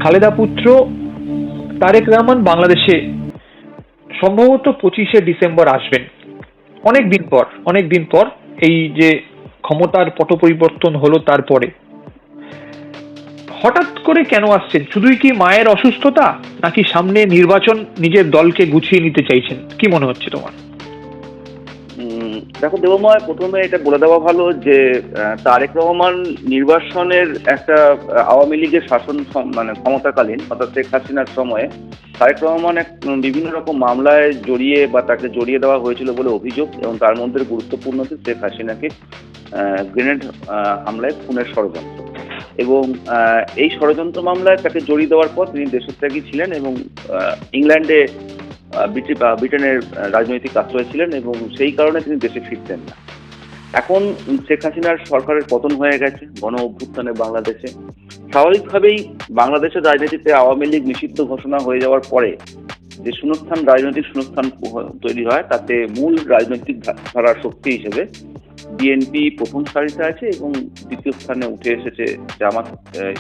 খালেদা পুত্র তারেক রহমান বাংলাদেশে সম্ভবত 25শে ডিসেম্বর আসবেন। অনেক দিন পর এই যে ক্ষমতার পট পরিবর্তন হলো, তারপরে হঠাৎ করে কেন আসছেন? শুধুই কি মায়ের অসুস্থতা, নাকি সামনে নির্বাচন, নিজের দলকে গুছিয়ে নিতে চাইছেন? কি মনে হচ্ছে তোমার? দেখো দেবময়, প্রথমে এটা বলে দেওয়া ভালো যে তারেক রহমান নির্বাসনের একটা আওয়ামী লীগের শাসন মানে ক্ষমতাকালীন, অর্থাৎ শেখ হাসিনার সময়ে তারেক রহমান বিভিন্ন রকম মামলায় জড়িয়ে বা তাকে জড়িয়ে দেওয়া হয়েছিল বলে অভিযোগ, এবং তার মধ্যে গুরুত্বপূর্ণ হচ্ছে শেখ হাসিনাকে গ্রেনেড হামলায় খুনের ষড়যন্ত্র। এবং এই ষড়যন্ত্র মামলায় তাকে জড়িয়ে দেওয়ার পর তিনি দেশত্যাগী ছিলেন এবং ইংল্যান্ডে ব্রিটেনের রাজনৈতিক আশ্রয় ছিলেন, এবং সেই কারণে তিনি দেশে ফিরতেন না। এখন শেখ হাসিনার সরকারের পতন হয়ে গেছে গণ অভ্যুত্থানে বাংলাদেশে। স্বাভাবিকভাবেই বাংলাদেশের রাজনীতিতে আওয়ামী লীগ নিষিদ্ধ ঘোষণা হয়ে যাওয়ার পরে যে রাজনৈতিক শূন্যস্থান তৈরি হয়, তাতে মূল রাজনৈতিক ধারার শক্তি হিসেবে বিএনপি প্রথম সারিতে আছে এবং দ্বিতীয় স্থানে উঠে এসেছে জামাত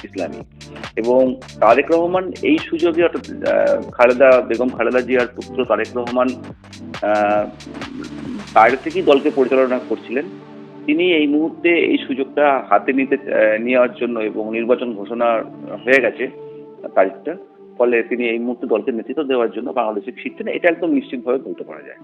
ইসলামী। এবং তারেক রহমান এই সুযোগে, অর্থাৎ বেগম খালেদা জিয়ার পুত্র তারেক রহমান বাইরে থেকেই দলকে পরিচালনা করছিলেন। তিনি এই মুহূর্তে এই সুযোগটা হাতে নেওয়ার জন্য, এবং নির্বাচন ঘোষণা হয়ে গেছে তারিখটা, ফলে তিনি এই মুহূর্তে দলকে নেতৃত্ব দেওয়ার জন্য বাংলাদেশে ফিরছেন, এটা একদম নিশ্চিতভাবে বলতে পারা যায়।